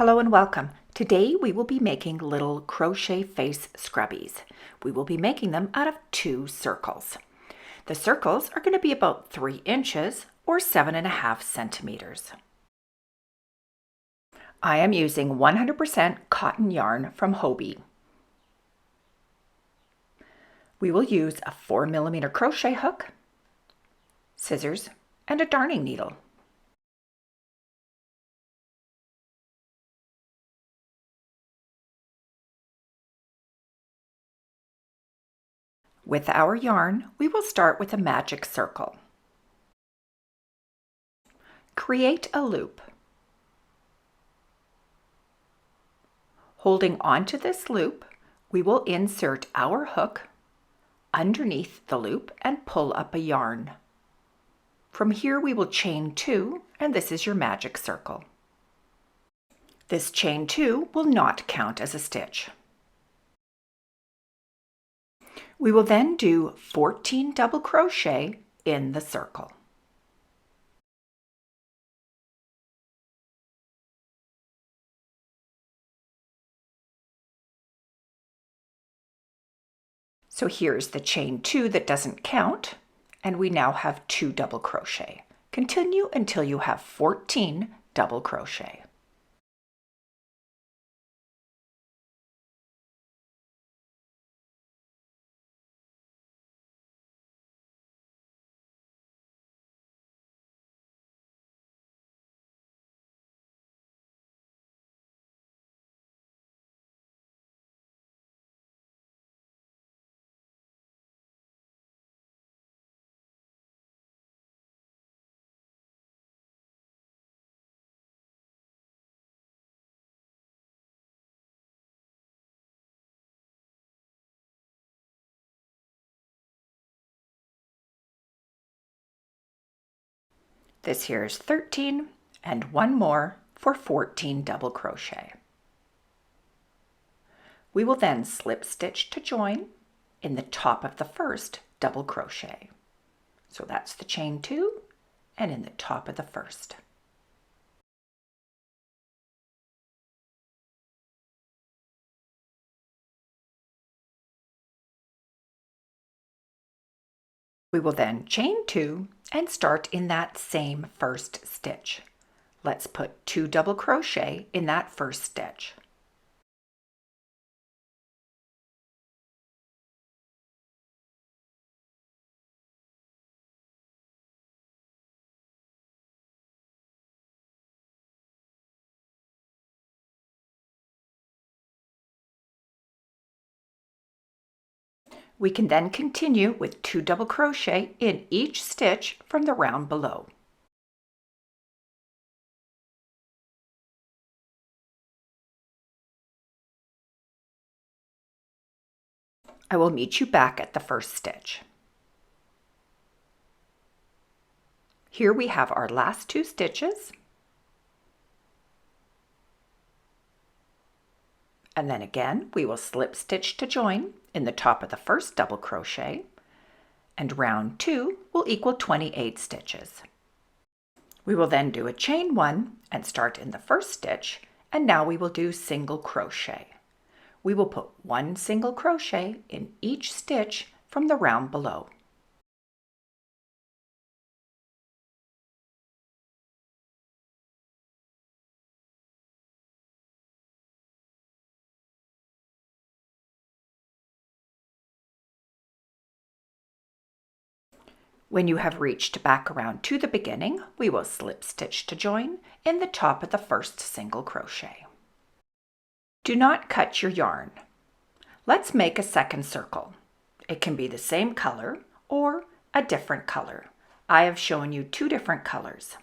Hello and welcome. Today we will be making little crochet face scrubbies. We will be making them out of 2 circles. The circles are going to be about 3 inches or 7.5 centimeters. I am using 100% cotton yarn from Hobbii. We will use a 4mm crochet hook, scissors, and a darning needle. With our yarn, we will start with a magic circle. Create a loop. Holding onto this loop, we will insert our hook underneath the loop and pull up a yarn. From here we will chain 2, and this is your magic circle. This chain 2 will not count as a stitch. We will then do 14 double crochet in the circle. So here's the chain 2 that doesn't count, and we now have 2 double crochet. Continue until you have 14 double crochet. This here is 13 and one more for 14 double crochet. We will then slip stitch to join in the top of the first double crochet. So that's the chain 2 and in the top of the first. We will then chain 2 and start in that same first stitch. Let's put 2 double crochet in that first stitch. We can then continue with 2 double crochet in each stitch from the round below. I will meet you back at the first stitch. Here we have our last 2 stitches. And then again, we will slip stitch to join in the top of the first double crochet, and round 2 will equal 28 stitches. We will then do a chain 1 and start in the first stitch, and now we will do single crochet. We will put 1 single crochet in each stitch from the round below. When you have reached back around to the beginning, we will slip stitch to join in the top of the first single crochet. Do not cut your yarn. Let's make a second circle. It can be the same color or a different color. I have shown you 2 different colors.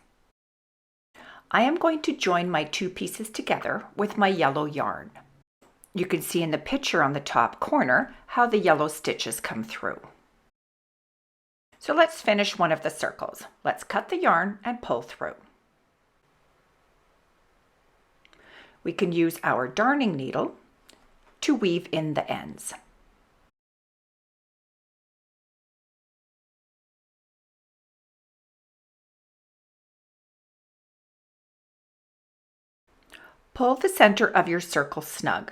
I am going to join my 2 pieces together with my yellow yarn. You can see in the picture on the top corner how the yellow stitches come through. So let's finish one of the circles. Let's cut the yarn and pull through. We can use our darning needle to weave in the ends. Pull the center of your circle snug,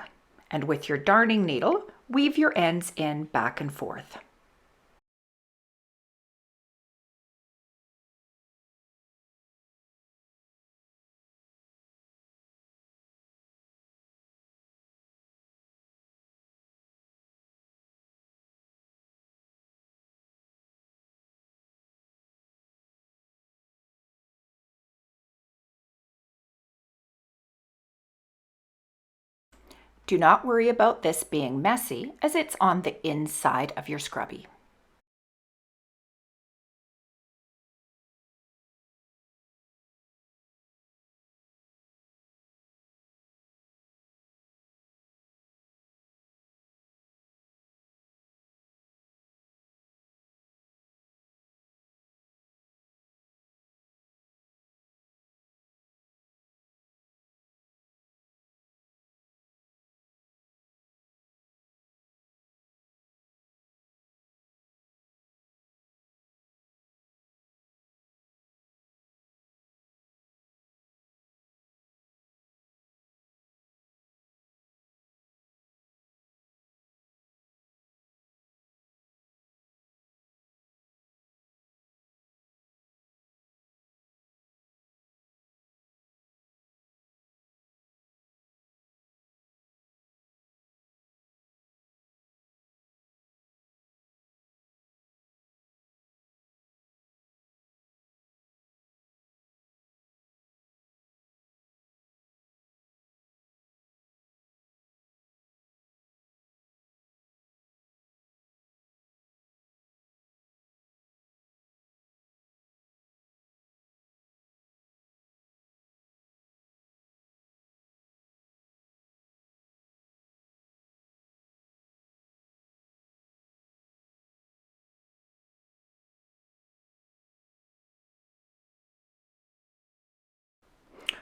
and with your darning needle, weave your ends in back and forth. Do not worry about this being messy, as it's on the inside of your scrubby.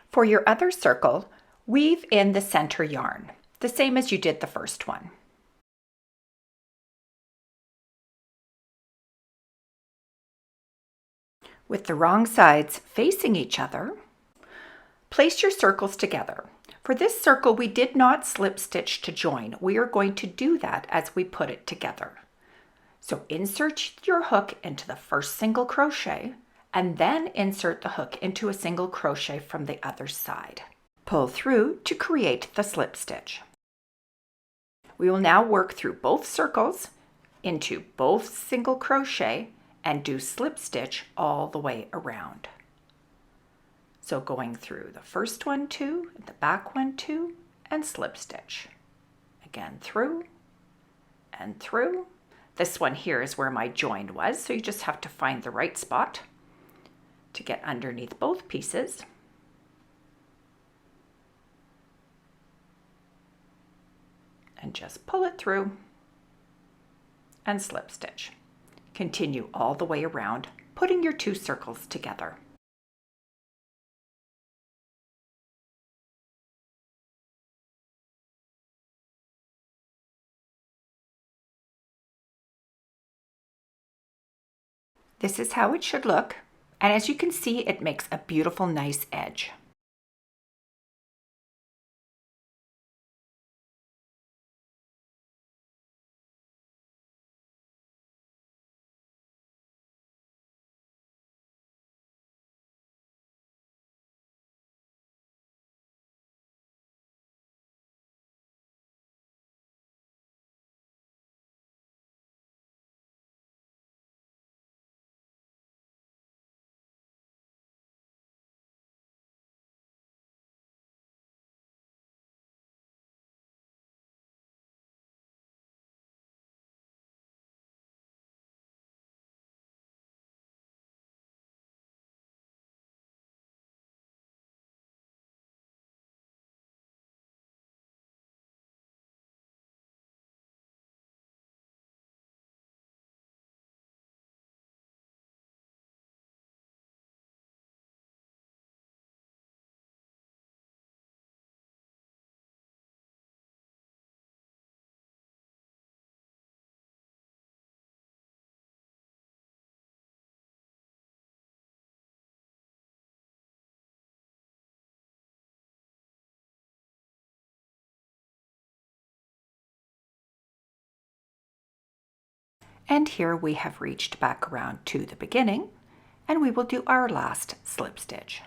For your other circle, weave in the center yarn, the same as you did the first one. With the wrong sides facing each other, place your circles together. For this circle, we did not slip stitch to join. We are going to do that as we put it together. So insert your hook into the first single crochet, and then insert the hook into a single crochet from the other side. Pull through to create the slip stitch. We will now work through both circles into both single crochet and do slip stitch all the way around. So going through the first one, 2, the back one, 2, and slip stitch. Again, through and through. This one here is where my join was, so you just have to find the right spot to get underneath both pieces. And just pull it through and slip stitch. Continue all the way around, putting your 2 circles together. This is how it should look, and as you can see, it makes a beautiful, nice edge. And here we have reached back around to the beginning, and we will do our last slip stitch.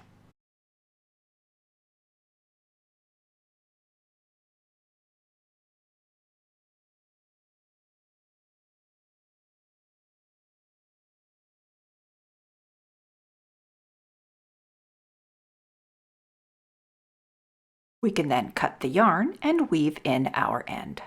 We can then cut the yarn and weave in our end.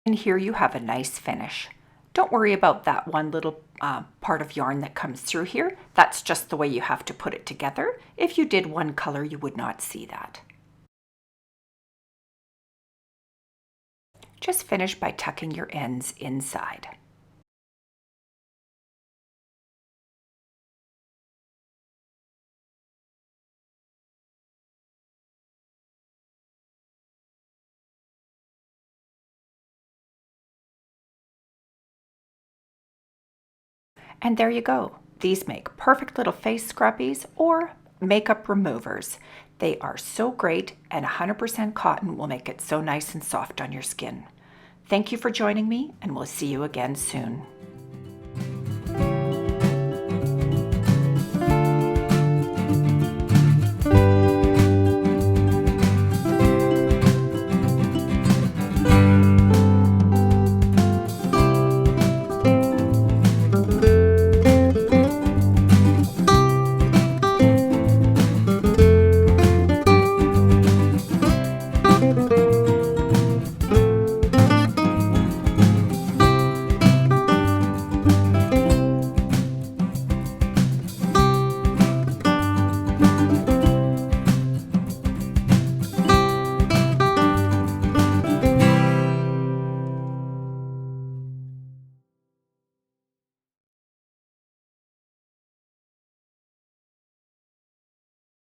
And here you have a nice finish. Don't worry about that one little part of yarn that comes through here. That's just the way you have to put it together. If you did one color, you would not see that. Just finish by tucking your ends inside. And there you go. These make perfect little face scrubbies or makeup removers. They are so great, and 100% cotton will make it so nice and soft on your skin. Thank you for joining me, and we'll see you again soon.